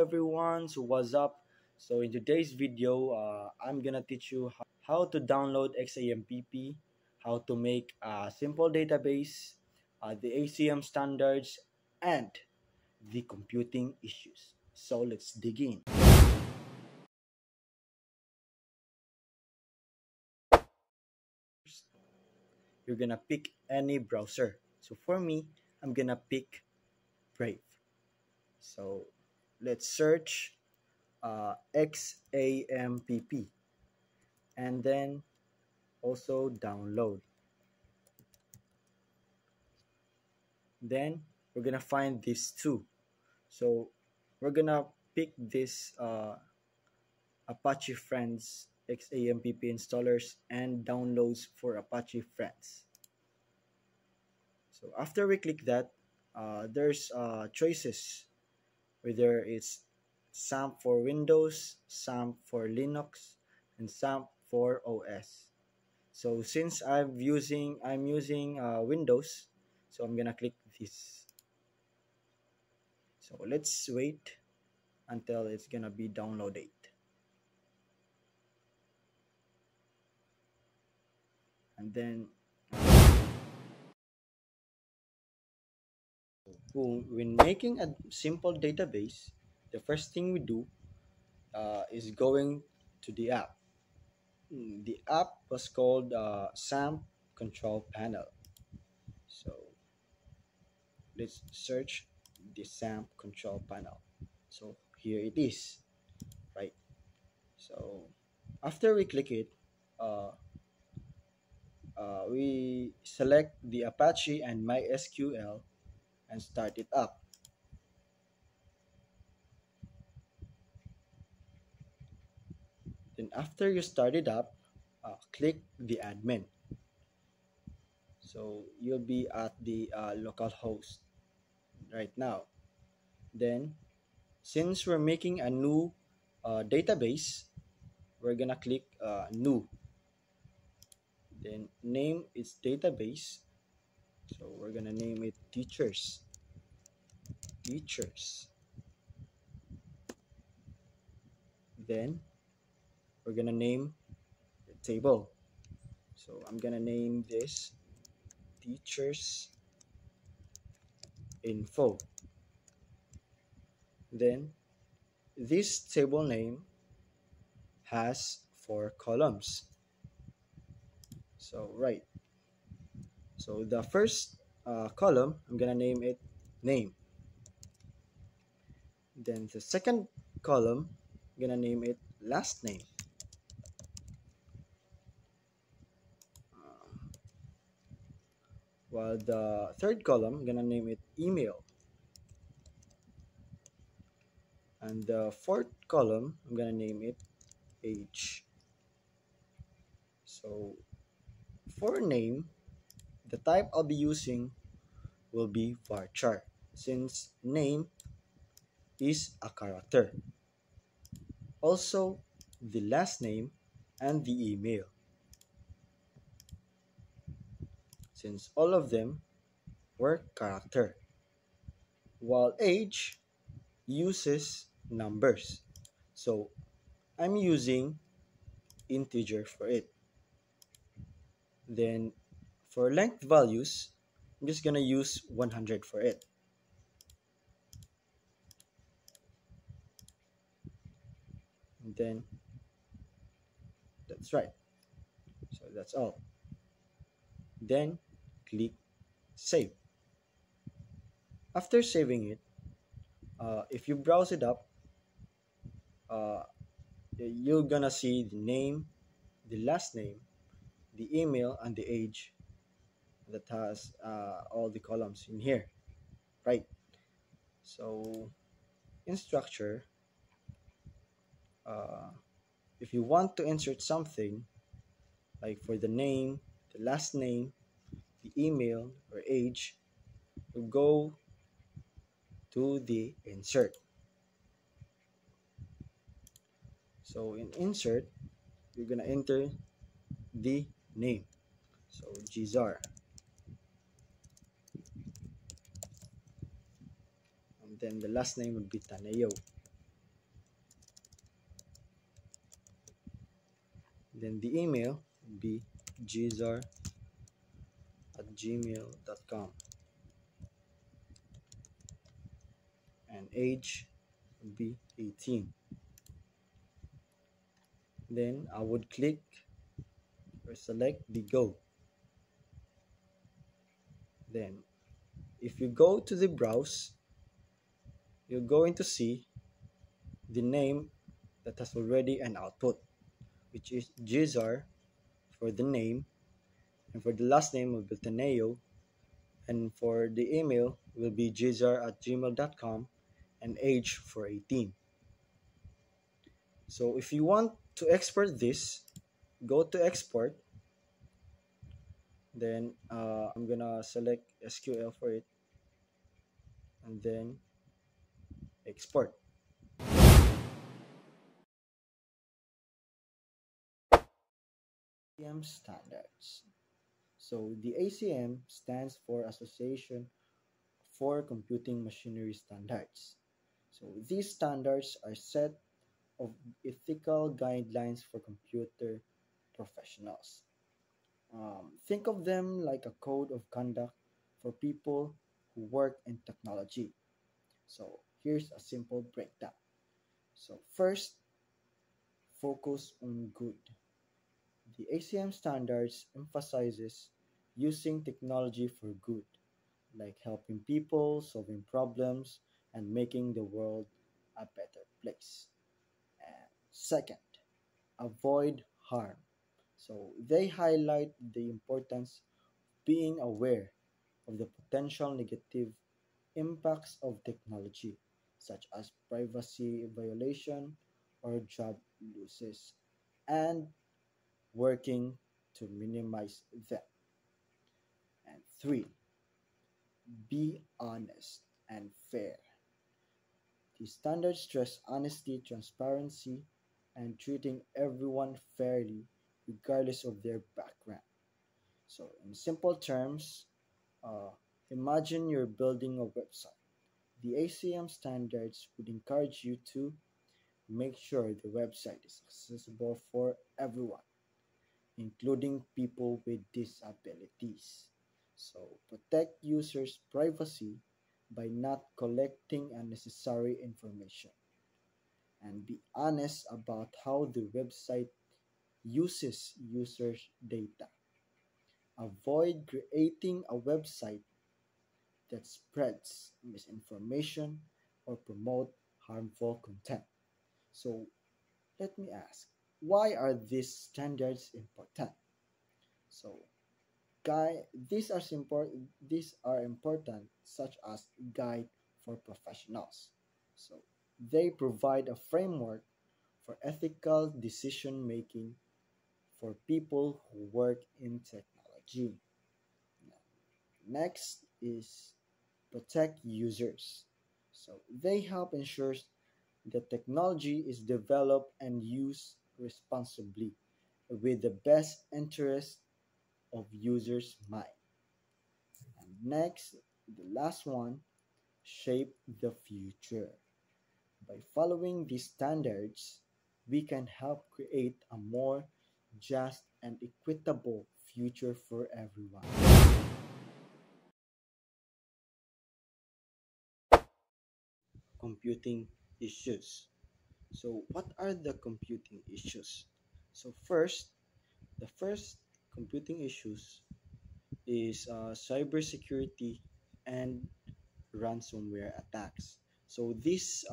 everyone, so what's up? So in today's video, I'm gonna teach you how to download XAMPP, how to make a simple database, the ACM standards, and the computing issues. So let's dig in. You're gonna pick any browser. So for me, I'm gonna pick Brave. So let's search XAMPP and then also download. Then we're gonna find these two. So we're gonna pick this Apache Friends XAMPP installers and downloads for Apache Friends. So after we click that, there's choices, whether it's SAMP for Windows, SAMP for Linux, and SAMP for OS. So since I'm using Windows, so I'm gonna click this. So let's wait until it's gonna be downloaded. And then when making a simple database, the first thing we do is going to the app. The app was called SAMP Control Panel. So let's search the SAMP Control Panel. So here it is, right? So after we click it, uh, we select the Apache and MySQL and start it up. Then after you start it up, click the admin. So you'll be at the local host right now. Then since we're making a new database, we're gonna click new. Then name its database. So we're gonna name it teachers. Then we're gonna name the table. So I'm gonna name this teachers info. Then this table name has 4 columns. So right. So the first column, I'm gonna name it name. Then the second column, I'm gonna name it last name. While the third column, I'm gonna name it email. And the fourth column, I'm gonna name it age. So for name, the type I'll be using will be varchar, since name is a character. Also, the last name and the email, since all of them were character. While age uses numbers, so I'm using integer for it. Then for length values, I'm just gonna use 100 for it. And then that's right. So that's all. Then click save. After saving it, if you browse it up, uh, you're gonna see the name, the last name, the email, and the age that has all the columns in here, right? So in structure, uh, if you want to insert something, like for the name, the last name, the email, or age, you go to the insert. So in insert, you're gonna enter the name. So Gizar. And then the last name would be Taneo. Then the email would be gzar@gmail.com, and age would be 18. Then I would click or select the go. Then if you go to the browse, you're going to see the name that has already an output, which is Gizar for the name, and for the last name will be Taneo, and for the email will be gizar@gmail.com, and age for 18. So if you want to export this, go to export, then I'm gonna select SQL for it, and then export. ACM standards. So the ACM stands for Association for Computing Machinery Standards. So these standards are set of ethical guidelines for computer professionals. Think of them like a code of conduct for people who work in technology. So here's a simple breakdown. So first, focus on good. The ACM standards emphasizes using technology for good, like helping people, solving problems, and making the world a better place. And second, avoid harm. So they highlight the importance of being aware of the potential negative impacts of technology, such as privacy violation or job losses, and working to minimize them. And three, be honest and fair. The standards stress honesty, transparency, and treating everyone fairly regardless of their background. So, in simple terms, uh, imagine you're building a website. The ACM standards would encourage you to make sure the website is accessible for everyone, including people with disabilities. So, protect users' privacy by not collecting unnecessary information, and be honest about how the website uses users' data. Avoid creating a website that spreads misinformation or promote harmful content. So let me ask, why are these standards important? So these are important such as guide for professionals. So they provide a framework for ethical decision making for people who work in technology. Next is protect users. So they help ensure that technology is developed and used responsibly with the best interest of users' mind. And next, the last one, shape the future. By following these standards, we can help create a more just and equitable future for everyone. Computing issues. So, what are the computing issues? So, the first computing issues is cybersecurity and ransomware attacks. So, these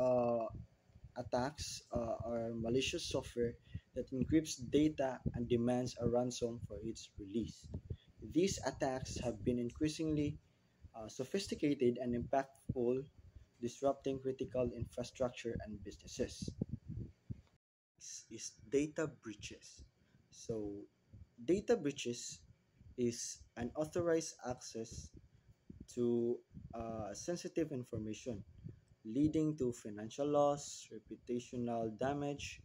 attacks are malicious software that encrypts data and demands a ransom for its release. These attacks have been increasingly sophisticated and impactful, disrupting critical infrastructure and businesses. Is data breaches. So, data breaches is unauthorized access to sensitive information, leading to financial loss, reputational damage,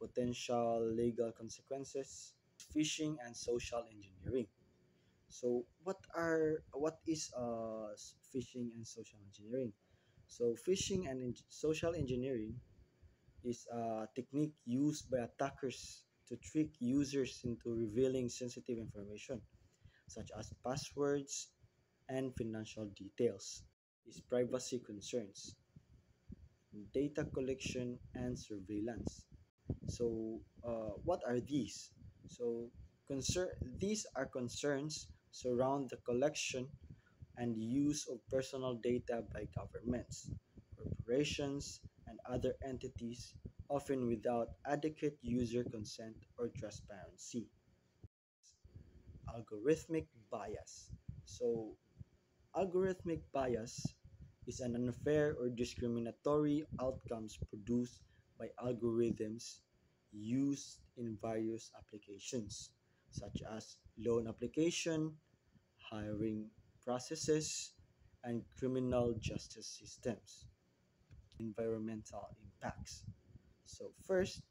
potential legal consequences, phishing, and social engineering. So, what is phishing and social engineering? So, social engineering is a technique used by attackers to trick users into revealing sensitive information, such as passwords and financial details. Is privacy concerns, data collection, and surveillance. So, what are these? So, these are concerns surround the collection and use of personal data by governments, corporations, and other entities, often without adequate user consent or transparency. Algorithmic bias. So, algorithmic bias is an unfair or discriminatory outcomes produced by algorithms used in various applications, such as loan application, hiring processes, and criminal justice systems. Environmental impacts. So first,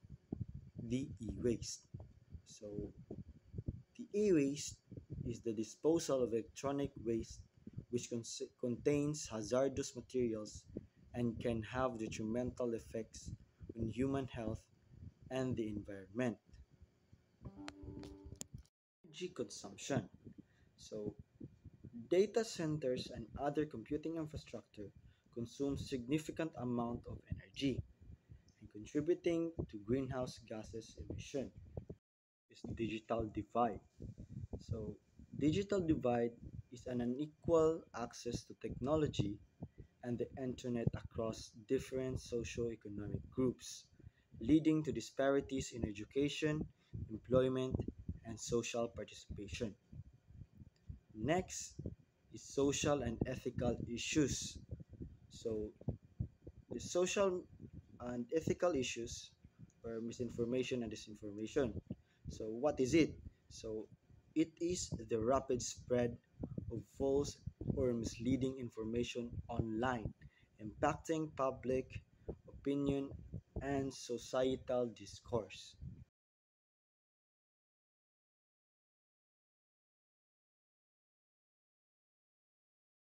the e-waste. So the e-waste is the disposal of electronic waste which contains hazardous materials and can have detrimental effects on human health and the environment. Energy consumption. So data centers and other computing infrastructure consume significant amount of energy and contributing to greenhouse gases emission. Is digital divide. So digital divide is an unequal access to technology and the internet across different socio-economic groups, leading to disparities in education, employment, and social participation. Next is social and ethical issues. So, the social and ethical issues are misinformation and disinformation. So, what is it? So, it is the rapid spread of false or misleading information online, impacting public opinion and societal discourse.